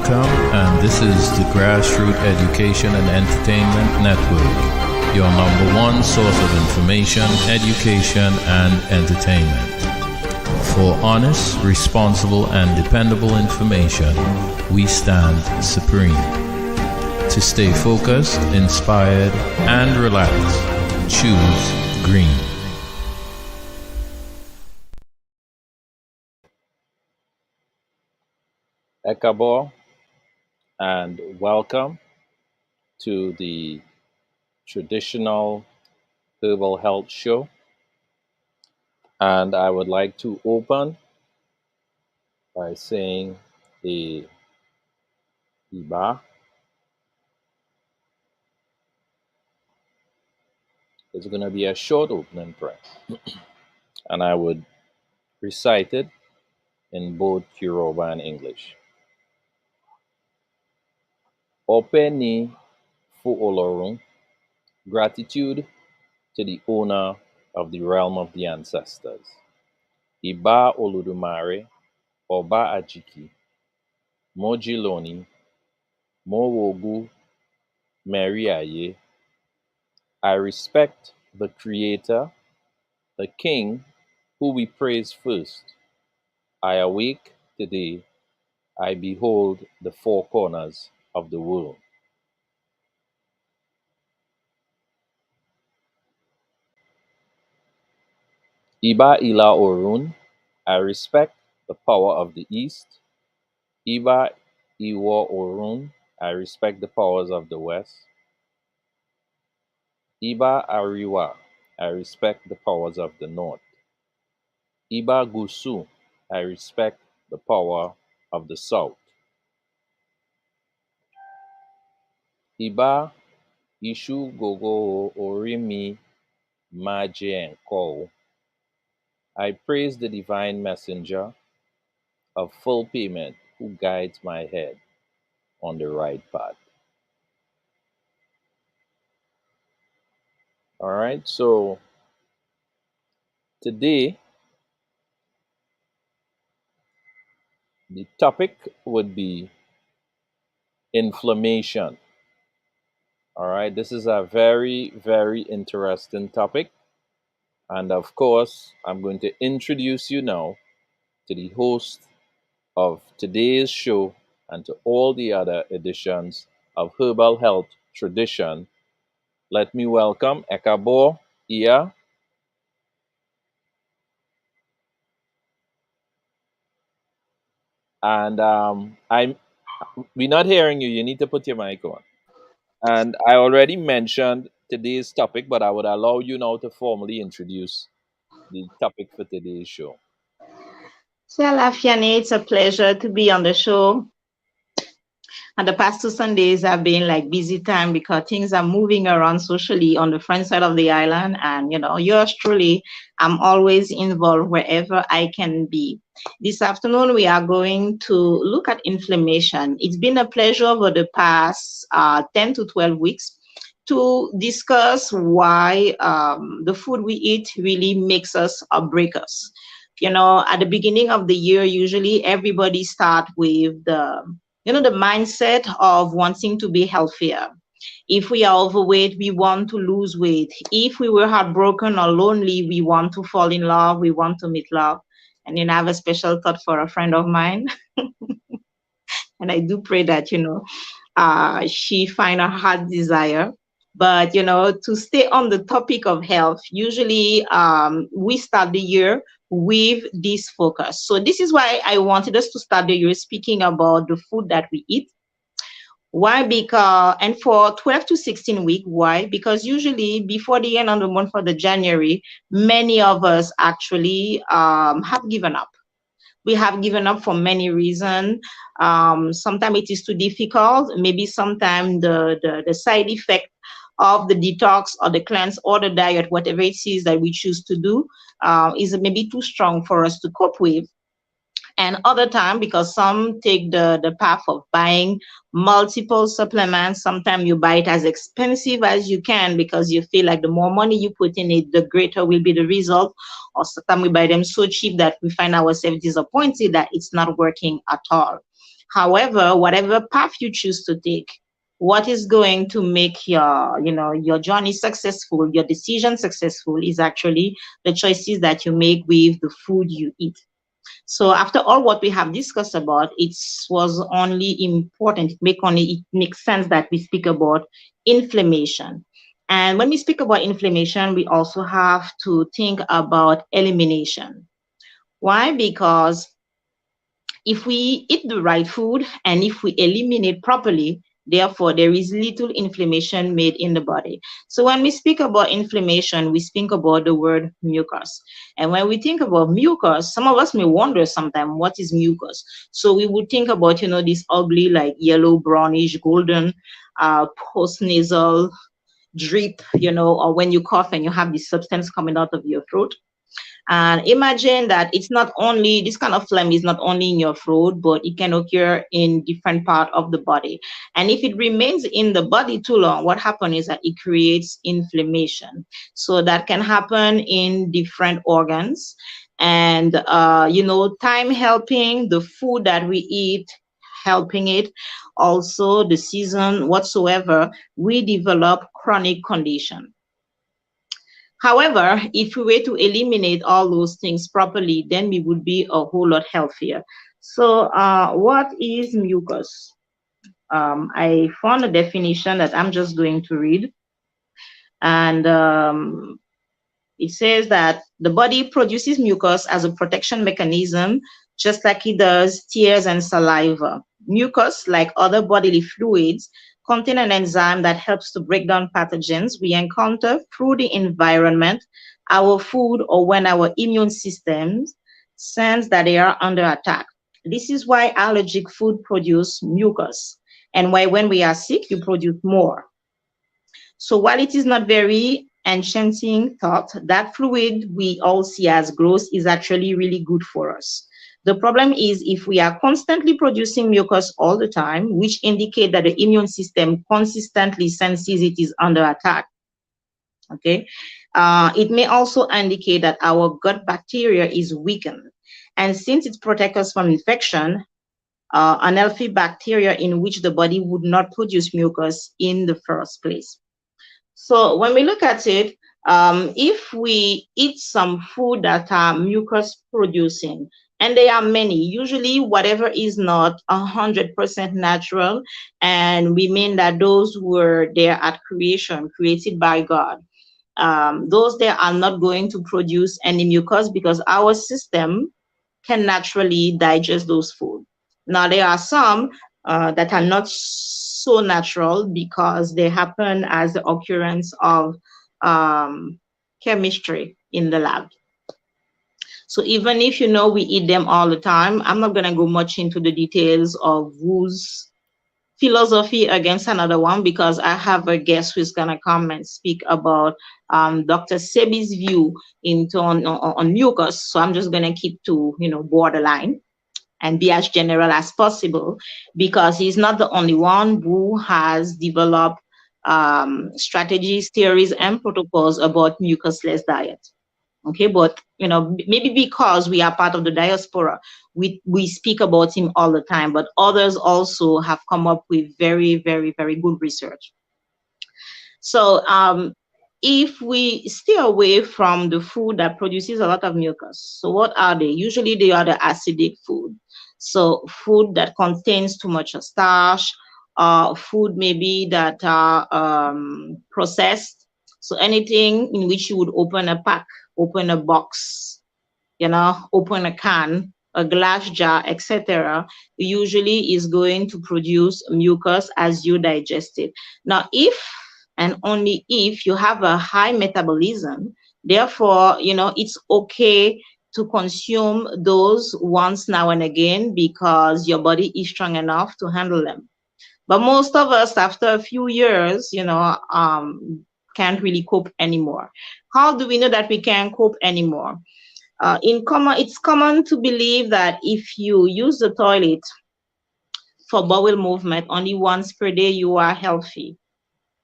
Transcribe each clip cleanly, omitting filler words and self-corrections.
Welcome, and this is the Grassroots Education and Entertainment Network, your #1 source of information, education, and entertainment. For honest, responsible, and dependable information, we stand supreme. To stay focused, inspired, and relaxed, choose green. Ekabo, and welcome to the traditional Herbal Health Show. And I would like to open by saying the Iba. It's going to be a short opening prayer, and I would recite it in both Yoruba and English. Openi fu Olorun, gratitude to the owner of the realm of the ancestors. Iba Oludumare, Oba Ajiki, Mojiloni, Mowogu, Meriaye. I respect the Creator, the King, who we praise first. I awake today, I behold the four corners of the world. Iba Ila Orun, I respect the power of the East. Iba Iwo Orun, I respect the powers of the West. Iba Ariwa, I respect the powers of the North. Iba Gusu, I respect the power of the South. Iba Ishu Gogo Orimi Maje and Ko. I praise the divine messenger of full payment who guides my head on the right path. All right, so today the topic would be inflammation. All right, this is a very, very interesting topic. And of course, I'm going to introduce you now to the host of today's show and to all the other editions of Herbal Health Tradition. Let me welcome Ekabo, Iya. And we're not hearing you. You need to put your mic on. And I already mentioned today's topic, but I would allow you now to formally introduce the topic for today's show. Fiani, it's a pleasure to be on the show. And the past 2 Sundays have been like busy time because things are moving around socially on the front side of the island. And, yours truly, I'm always involved wherever I can be. This afternoon, we are going to look at inflammation. It's been a pleasure over the past 10 to 12 weeks to discuss why the food we eat really makes us or break us. At the beginning of the year, usually everybody start with the mindset of wanting to be healthier. If we are overweight, we want to lose weight. If we were heartbroken or lonely, we want to fall in love. We want to meet love. And then I have a special thought for a friend of mine. And I do pray that, she find her heart desire. But, to stay on the topic of health, usually we start the year with this focus. So this is why I wanted us to start the year speaking about the food that we eat. Why? Because, and for 12 to 16 weeks, why? Because usually before the end of the month for the January, many of us actually have given up. We have given up for many reasons. Sometimes it is too difficult. Maybe sometimes the side effect of the detox or the cleanse or the diet, whatever it is that we choose to do, is maybe too strong for us to cope with. And other time, because some take the path of buying multiple supplements, sometimes you buy it as expensive as you can because you feel like the more money you put in it, the greater will be the result. Or sometimes we buy them so cheap that we find ourselves disappointed that it's not working at all. However, whatever path you choose to take, what is going to make your, your journey successful, your decision successful, is actually the choices that you make with the food you eat. So after all what we have discussed about, it was only important, it makes sense that we speak about inflammation. And when we speak about inflammation, we also have to think about elimination. Why? Because if we eat the right food and if we eliminate properly, therefore there is little inflammation made in the body. So when we speak about inflammation, we speak about the word mucus. And when we think about mucus, some of us may wonder sometimes, what is mucus? So we would think about, this ugly, like yellow, brownish, golden, post-nasal drip, or when you cough and you have this substance coming out of your throat. And imagine that it's not only, this kind of phlegm is not only in your throat, but it can occur in different part of the body. And if it remains in the body too long, what happens is that it creates inflammation. So that can happen in different organs. And, time helping, the food that we eat, helping it, also the season, whatsoever, we develop chronic condition. However, if we were to eliminate all those things properly, then we would be a whole lot healthier. So what is mucus? I found a definition that I'm just going to read. And it says that the body produces mucus as a protection mechanism, just like it does tears and saliva. Mucus, like other bodily fluids, contain an enzyme that helps to break down pathogens we encounter through the environment, our food, or when our immune systems sense that they are under attack. This is why allergic food produce mucus, and why when we are sick, you produce more. So while it is not very enchanting thought, that fluid we all see as gross is actually really good for us. The problem is if we are constantly producing mucus all the time, which indicate that the immune system consistently senses it is under attack. Okay, it may also indicate that our gut bacteria is weakened. And since it protects us from infection, unhealthy bacteria in which the body would not produce mucus in the first place. So when we look at it, if we eat some food that are mucus producing, and there are many, usually whatever is not 100% natural, and we mean that those were there at creation, created by God, those there are not going to produce any mucus because our system can naturally digest those food. Now there are some that are not so natural because they happen as the occurrence of chemistry in the lab. So even if we eat them all the time, I'm not going to go much into the details of whose philosophy against another one, because I have a guest who's going to come and speak about Dr. Sebi's view on mucus. So I'm just going to keep to borderline and be as general as possible, because he's not the only one who has developed strategies, theories, and protocols about mucusless diet. Okay, but maybe because we are part of the diaspora, we speak about him all the time, but others also have come up with very, very, very good research. So if we stay away from the food that produces a lot of mucus, so what are they? Usually they are the acidic food. So food that contains too much starch, food maybe that are processed. So anything in which you would open a pack, open a box, open a can, a glass jar, etc., usually is going to produce mucus as you digest it. Now, if and only if you have a high metabolism, therefore, it's okay to consume those once now and again because your body is strong enough to handle them. But most of us, after a few years, can't really cope anymore. How do we know that we can't cope anymore? It's common to believe that if you use the toilet for bowel movement only once per day, you are healthy.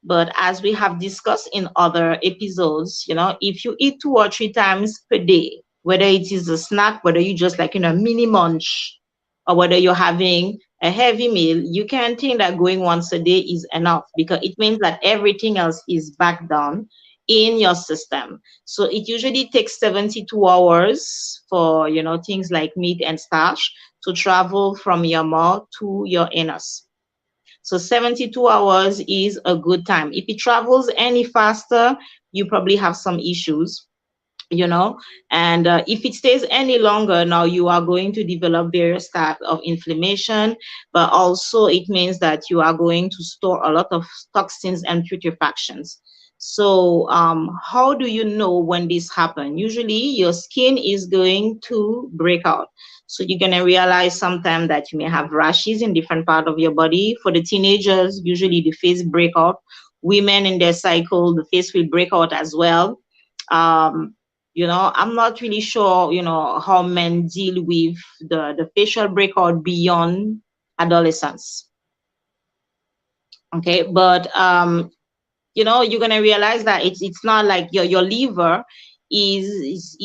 But as we have discussed in other episodes, if you eat 2 or 3 times per day, whether it is a snack, whether you just mini munch, or whether you're having a heavy meal, you can think that going once a day is enough, because it means that everything else is back down in your system. So it usually takes 72 hours for, things like meat and starch to travel from your mouth to your anus. So 72 hours is a good time. If it travels any faster, you probably have some issues, and if it stays any longer, now you are going to develop various types of inflammation, but also it means that you are going to store a lot of toxins and putrefactions. So how do you know when this happens? Usually your skin is going to break out. So you're going to realize sometime that you may have rashes in different part of your body. For the teenagers, usually the face break out. Women in their cycle, the face will break out as well. I'm not really sure, how men deal with the facial breakout beyond adolescence. Okay, but you're gonna realize that it's not like your liver is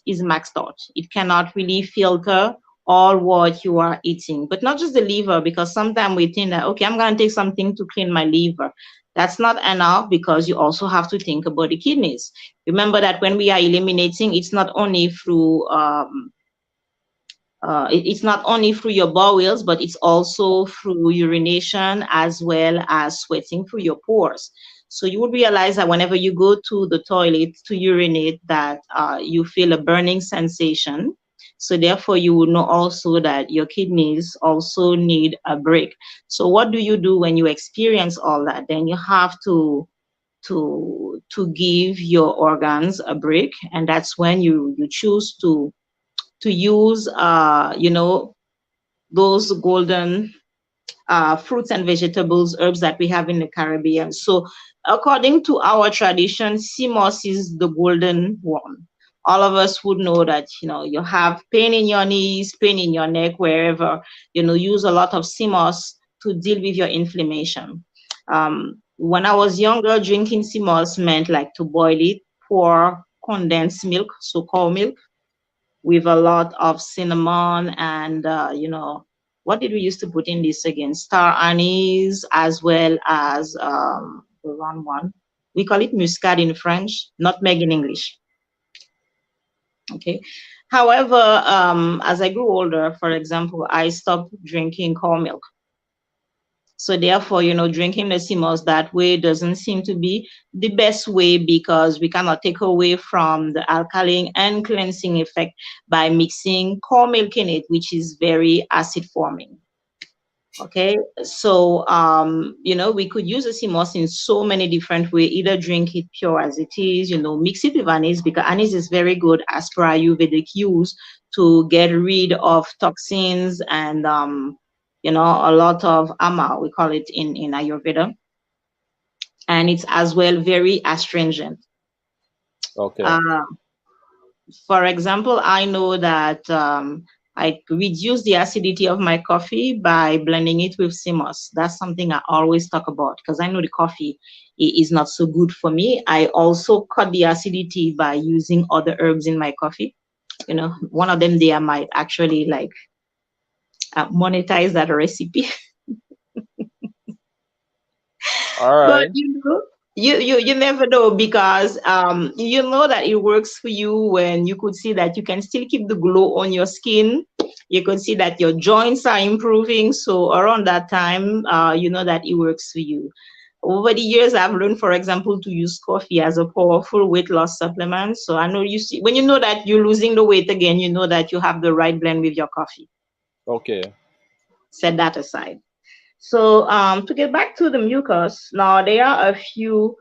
maxed out. It cannot really filter all what you are eating, but not just the liver, because sometimes we think that, okay, I'm gonna take something to clean my liver. That's not enough, because you also have to think about the kidneys. Remember that when we are eliminating, it's not only through it's not only through your bowels, but it's also through urination as well as sweating through your pores. So you would realize that whenever you go to the toilet to urinate, that you feel a burning sensation. So therefore, you will know also that your kidneys also need a break. So what do you do when you experience all that? Then you have to give your organs a break, and that's when you choose to use those golden fruits and vegetables, herbs that we have in the Caribbean. So according to our tradition, sea moss is the golden one. All of us would know that, you have pain in your knees, pain in your neck, wherever, use a lot of sea moss to deal with your inflammation. When I was younger, drinking sea moss meant like to boil it, pour condensed milk, so cold milk, with a lot of cinnamon and, what did we used to put in this again? Star anise, as well as the wrong one. We call it muscade in French, nutmeg in English. Okay. However, as I grew older, for example, I stopped drinking cold milk. So therefore, drinking the sea moss that way doesn't seem to be the best way, because we cannot take away from the alkaline and cleansing effect by mixing cold milk in it, which is very acid forming. Okay, so we could use the sea moss in so many different ways. Either drink it pure as it is, mix it with anise, because anise is very good as per Ayurvedic use to get rid of toxins and a lot of ama, we call it in Ayurveda, and it's as well very astringent. Okay. For example, I know that I reduce the acidity of my coffee by blending it with sea moss. That's something I always talk about, because I know the coffee is not so good for me. I also cut the acidity by using other herbs in my coffee. One of them there might actually like monetize that recipe. All right. But you never know, because you know that it works for you when you could see that you can still keep the glow on your skin. You could see that your joints are improving. So around that time, you know that it works for you. Over the years, I've learned, for example, to use coffee as a powerful weight loss supplement. So I know when you know that you're losing the weight again, you know that you have the right blend with your coffee. Okay. Set that aside. So to get back to the mucus, now there are a few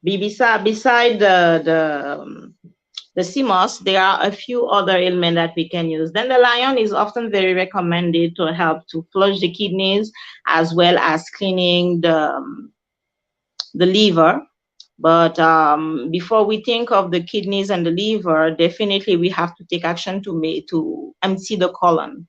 beside the sea moss, there are a few other ailments that we can use. Then the lion is often very recommended to help to flush the kidneys, as well as cleaning the liver. But before we think of the kidneys and the liver, definitely we have to take action to empty the colon.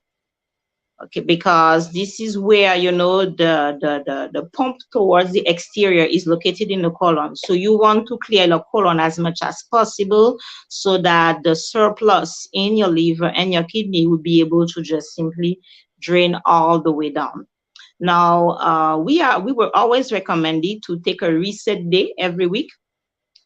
Okay, because this is where, you know, the pump towards the exterior is located in the colon. So you want to clear the colon as much as possible so that the surplus in your liver and your kidney will be able to just simply drain all the way down. Now, we were always recommended to take a reset day every week.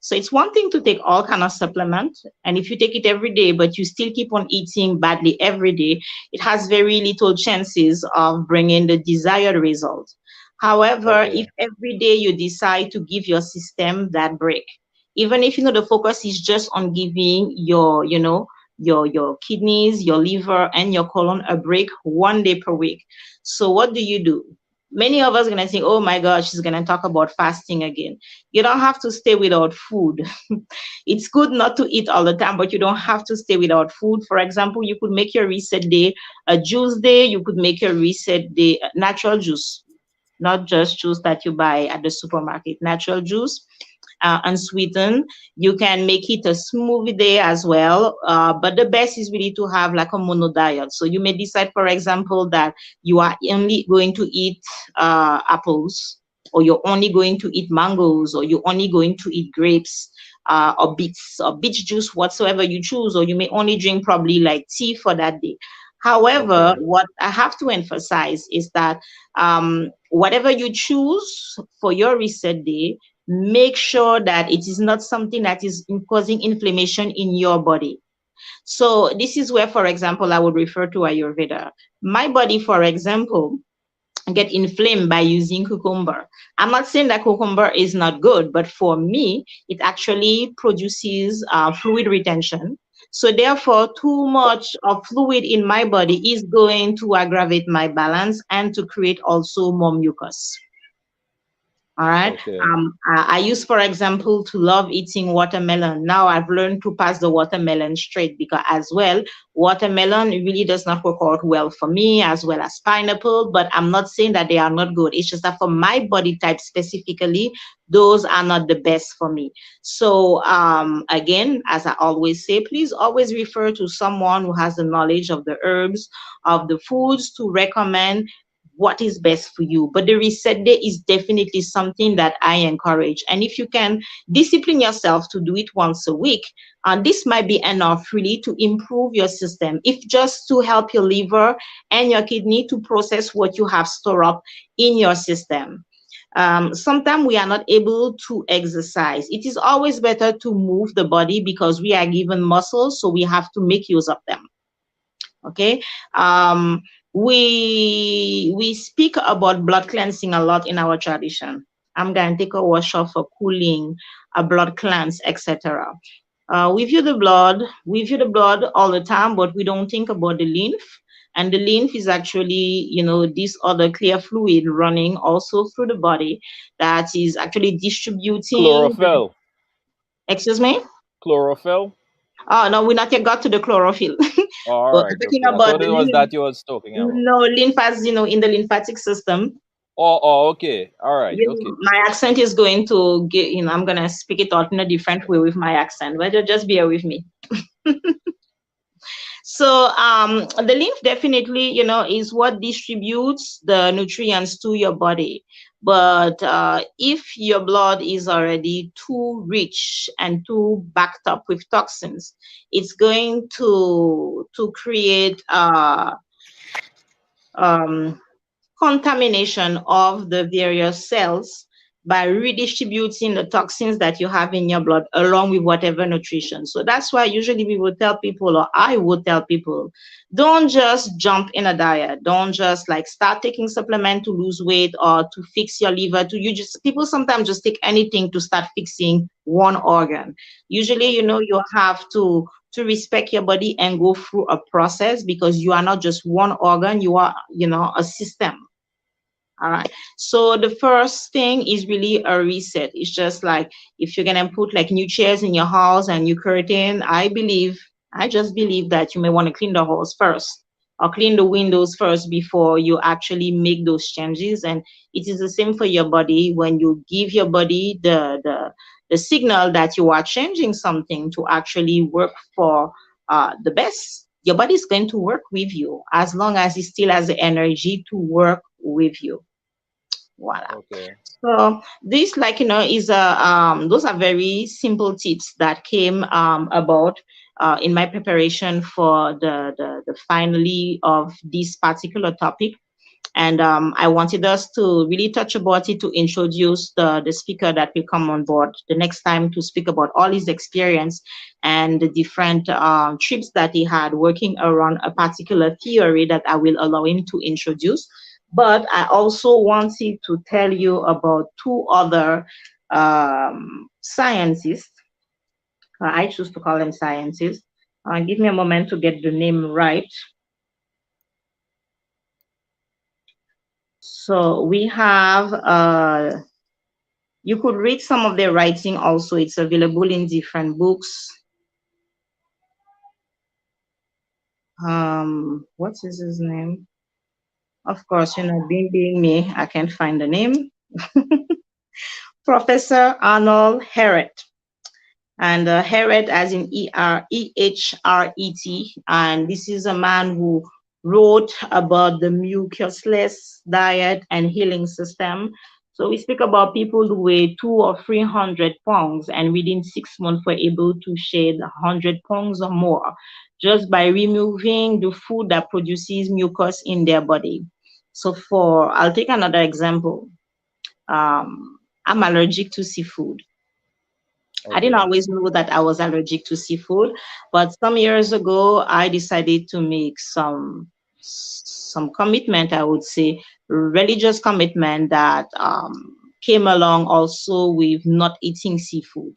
So it's one thing to take all kind of supplement, and if you take it every day, but you still keep on eating badly every day, it has very little chances of bringing the desired result. However, if Okay. every day you decide to give your system that break, even if, you know, the focus is just on giving your, you know, your kidneys, your liver, and your colon a break one day per week. So what do? Many of us are gonna think, oh my gosh, she's gonna talk about fasting again. You don't have to stay without food. It's good not to eat all the time, but you don't have to stay without food. For example, you could make your reset day a juice day. You could make your reset day natural juice, not just juice that you buy at the supermarket, natural juice, unsweetened. You can make it a smoothie day as well. But the best is really to have like a mono diet. So you may decide, for example, that you are only going to eat apples, or you're only going to eat mangoes, or you're only going to eat grapes, or beets, or beet juice, whatsoever you choose, or you may only drink probably like tea for that day. However, Okay. what I have to emphasize is that whatever you choose for your reset day, make sure that it is not something that is causing inflammation in your body. So this is where, for example, I would refer to Ayurveda. My body, for example, get inflamed by using cucumber. I'm not saying that cucumber is not good, but for me, it actually produces fluid retention. So therefore, too much of fluid in my body is going to aggravate my balance and to create also more mucus. All right. Okay. I used, for example, to love eating watermelon. Now I've learned to pass the watermelon straight, because as well, watermelon really does not work out well for me, as well as pineapple. But I'm not saying that they are not good. It's just that for my body type specifically, those are not the best for me. So again, as I always say, please always refer to someone who has the knowledge of the herbs, of the foods, to recommend what is best for you. But the reset day is definitely something that I encourage. And if you can discipline yourself to do it once a week, this might be enough really to improve your system, if just to help your liver and your kidney to process what you have stored up in your system. Sometimes we are not able to exercise. It is always better to move the body because we are given muscles, so we have to make use of them. Okay. We speak about blood cleansing a lot in our tradition. I'm going to take a workshop for cooling, a blood cleanse, etc. We view the blood all the time, but we don't think about the lymph. And the lymph is actually, you know, this other clear fluid running also through the body that is actually distributing. Chlorophyll. Excuse me? Chlorophyll. Oh, no, we not yet got to the chlorophyll. All But right. talking Okay. I about thought the it was lymph, that you was talking about. no, lymph, as you know, in the lymphatic system. Oh. Okay. All right. You Okay. know, my accent is going to get, you know, I'm going to speak it out in a different way with my accent, but just bear with me. So the lymph definitely, you know, is what distributes the nutrients to your body. But if your blood is already too rich and too backed up with toxins, it's going to create um, contamination of the various cells by redistributing the toxins that you have in your blood along with whatever nutrition. So that's why usually we would tell people, or I would tell people, don't just jump in a diet. Don't just like start taking supplement to lose weight or to fix your liver. People sometimes just take anything to start fixing one organ. Usually, you know, you have to respect your body and go through a process, because you are not just one organ, you are, you know, a system. All right. So the first thing is really a reset. It's just like if you're gonna put like new chairs in your house and new curtain, I just believe that you may want to clean the house first, or clean the windows first before you actually make those changes. And it is the same for your body. When you give your body the signal that you are changing something to actually work for the best, your body is going to work with you as long as it still has the energy to work with you. Voila. Okay. So this, like, is those are very simple tips that came about in my preparation for the finale of this particular topic. And I wanted us to really touch about it to introduce the speaker that will come on board the next time to speak about all his experience and the different trips that he had working around a particular theory that I will allow him to introduce. But I also wanted to tell you about two other scientists. I choose to call them scientists. Give me a moment to get the name right. So we have, you could read some of their writing also. It's available in different books. What is his name? Of course, being me, I can't find the name. Professor Arnold Ehret. And Ehret as in Ehret. And this is a man who wrote about the mucusless diet and healing system. So we speak about people who weigh 200 or 300 pounds and within 6 months were able to shed 100 pounds or more just by removing the food that produces mucus in their body. So I'll take another example. I'm allergic to seafood. Okay. I didn't always know that I was allergic to seafood, but some years ago, I decided to make some commitment, I would say, religious commitment that came along also with not eating seafood.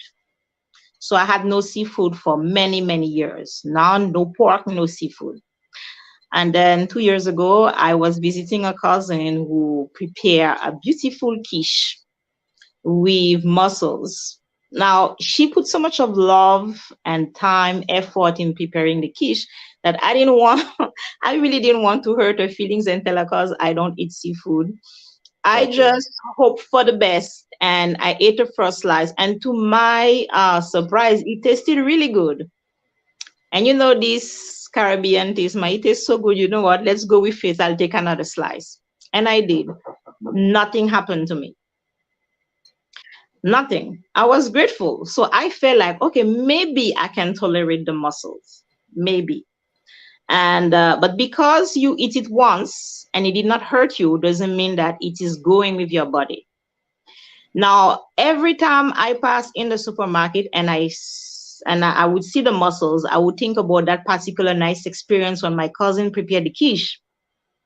So I had no seafood for many, many years. Now, no pork, no seafood. And then 2 years ago, I was visiting a cousin who prepared a beautiful quiche with mussels. Now, she put so much of love and time, effort in preparing the quiche that I really didn't want to hurt her feelings and tell her because I don't eat seafood. I just hoped for the best and I ate the first slice. And to my surprise, it tasted really good. And this Caribbean taste, it tastes so good. You know what? Let's go with it. I'll take another slice. And I did. Nothing happened to me. Nothing. I was grateful. So I felt like, okay, maybe I can tolerate the mussels. Maybe. And but because you eat it once and it did not hurt you, doesn't mean that it is going with your body. Now, every time I pass in the supermarket and I would see the mussels, I would think about that particular nice experience when my cousin prepared the quiche.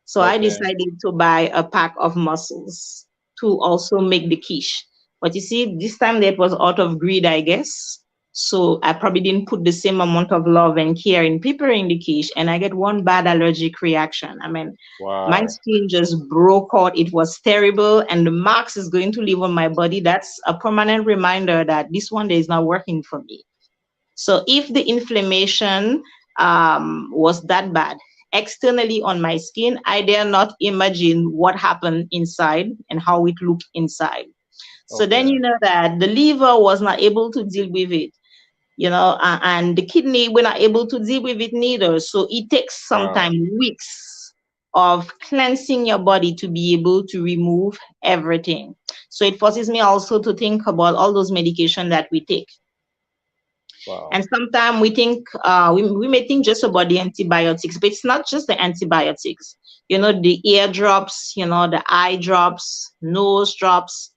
So I decided to buy a pack of mussels to also make the quiche. But you see, this time that was out of greed, I guess. So I probably didn't put the same amount of love and care in preparing the quiche, and I get one bad allergic reaction. I mean, my skin just broke out. It was terrible, and the marks is going to leave on my body. That's a permanent reminder that this one day is not working for me. So if the inflammation was that bad externally on my skin, I dare not imagine what happened inside and how it looked inside. So then that the liver was not able to deal with it, and the kidney were not able to deal with it neither. So it takes sometimes weeks of cleansing your body to be able to remove everything. So it forces me also to think about all those medications that we take. Wow. And sometimes we think, we may think just about the antibiotics, but it's not just the antibiotics. The ear drops, the eye drops, nose drops.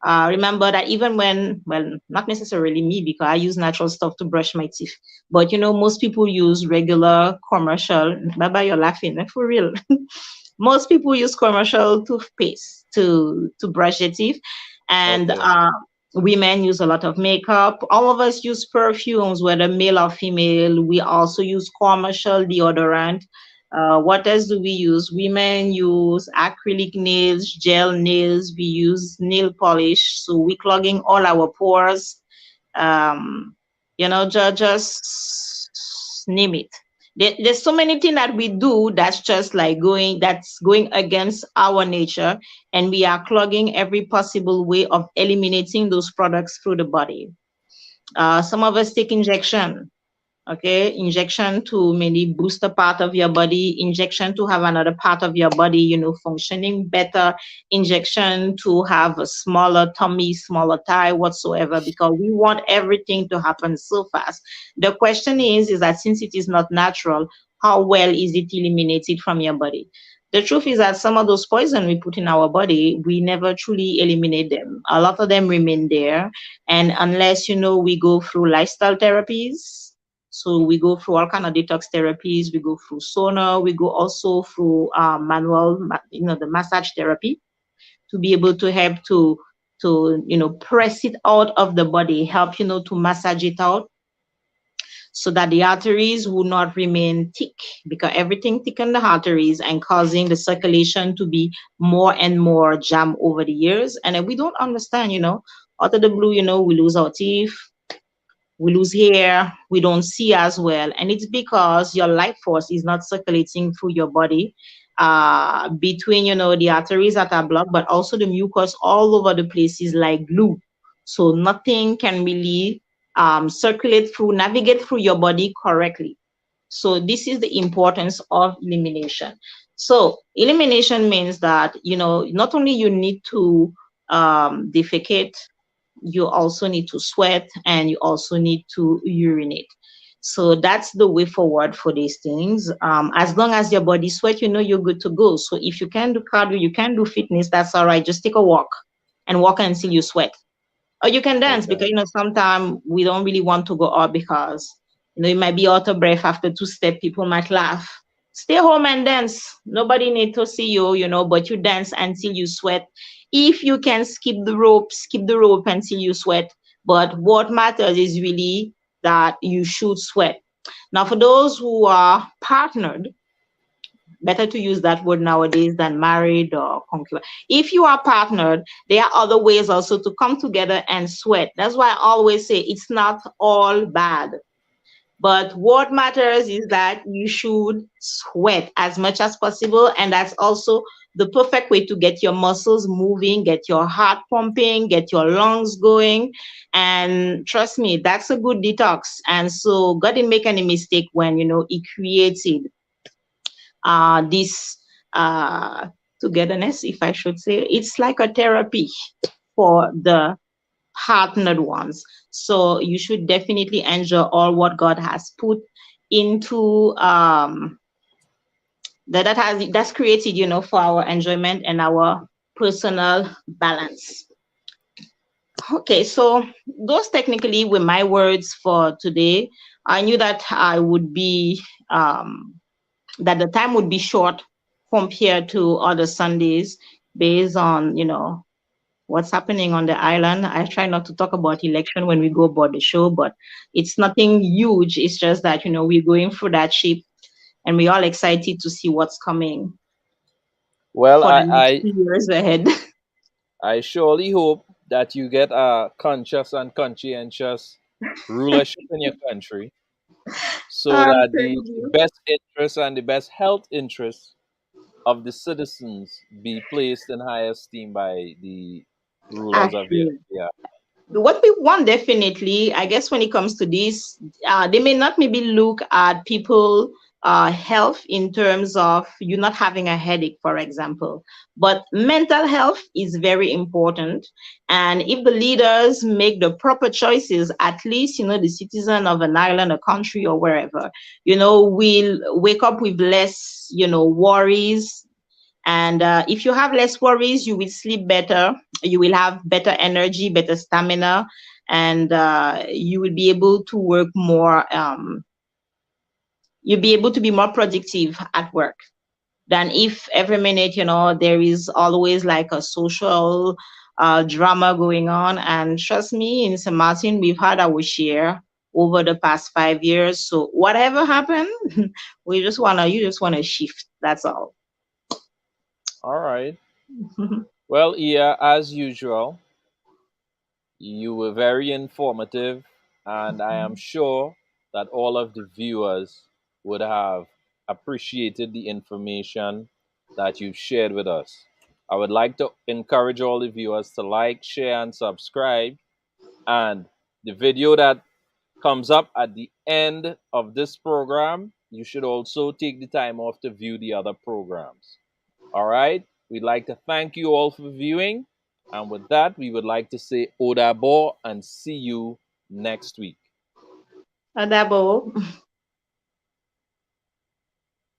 Remember that even when, well, not necessarily me because I use natural stuff to brush my teeth, but most people use regular commercial, Baba, you're laughing, for real. Most people use commercial toothpaste to brush their teeth. And women use a lot of makeup. All of us use perfumes, whether male or female. We also use commercial deodorant. What else do we use? Women use acrylic nails, gel nails. We use nail polish. So we're clogging all our pores. Just name it. There's so many things that we do that's just like going against our nature, and we are clogging every possible way of eliminating those products through the body. Some of us take injection. Okay, injection to maybe boost a part of your body, injection to have another part of your body, functioning better, injection to have a smaller tummy, smaller thigh, whatsoever, because we want everything to happen so fast. The question is that since it is not natural, how well is it eliminated from your body? The truth is that some of those poison we put in our body, we never truly eliminate them. A lot of them remain there. And unless, we go through lifestyle therapies, so we go through all kind of detox therapies. We go through sauna. We go also through the massage therapy to be able to help to press it out of the body, help to massage it out, so that the arteries will not remain thick, because everything thicken the arteries and causing the circulation to be more and more jammed over the years. And then we don't understand, out of the blue, we lose our teeth, we lose hair, we don't see as well. And it's because your life force is not circulating through your body, between, the arteries that are blocked, but also the mucus all over the places like glue. So nothing can really circulate through, navigate through your body correctly. So this is the importance of elimination. So elimination means that, not only you need to defecate, you also need to sweat, and you also need to urinate. So that's the way forward for these things. As long as your body sweat, you're good to go. So if you can do cardio, you can do fitness, that's all right. Just take a walk and walk until you sweat. Or you can dance, Okay. because sometimes we don't really want to go out because you might be out of breath after 2 step. People might laugh. Stay home and dance. Nobody need to see you, but you dance until you sweat. If you can skip the rope until you sweat. But what matters is really that you should sweat. Now, for those who are partnered, better to use that word nowadays than married or concubine. If you are partnered, there are other ways also to come together and sweat. That's why I always say it's not all bad. But what matters is that you should sweat as much as possible. And that's also the perfect way to get your muscles moving, get your heart pumping, get your lungs going. And trust me, that's a good detox. And so God didn't make any mistake when, he created this togetherness, if I should say. It's like a therapy for the partnered ones. So you should definitely enjoy all what God has put into that's created, for our enjoyment and our personal balance. Okay, so those technically were my words for today. I knew that I would be that the time would be short compared to other Sundays, based on what's happening on the island. I try not to talk about election when we go about the show, but it's nothing huge. It's just that we're going through that ship, and we're all excited to see what's coming Well, for the next I, few years ahead. I surely hope that you get a conscious and conscientious rulership in your country, so that the Thank you. best interests and the best health interests of the citizens be placed in high esteem by the rulers of your, Actually, yeah. what we want definitely, I guess, when it comes to this, they may not maybe look at people health in terms of you not having a headache, for example, but mental health is very important. And if the leaders make the proper choices, at least the citizen of an island, a country, or wherever, will wake up with less worries. And if you have less worries, you will sleep better, you will have better energy, better stamina, and you will be able to work more. You'll be able to be more productive at work than if every minute, there is always like a social drama going on. And trust me, in St. Martin, we've had our share over the past 5 years. So whatever happened, you just wanna shift. That's all. All right. Well, yeah, as usual, you were very informative, and I am sure that all of the viewers would have appreciated the information that you've shared with us. I would like to encourage all the viewers to like, share, and subscribe. And the video that comes up at the end of this program, you should also take the time off to view the other programs. All right? We'd like to thank you all for viewing. And with that, we would like to say Odabo and see you next week. Adabo.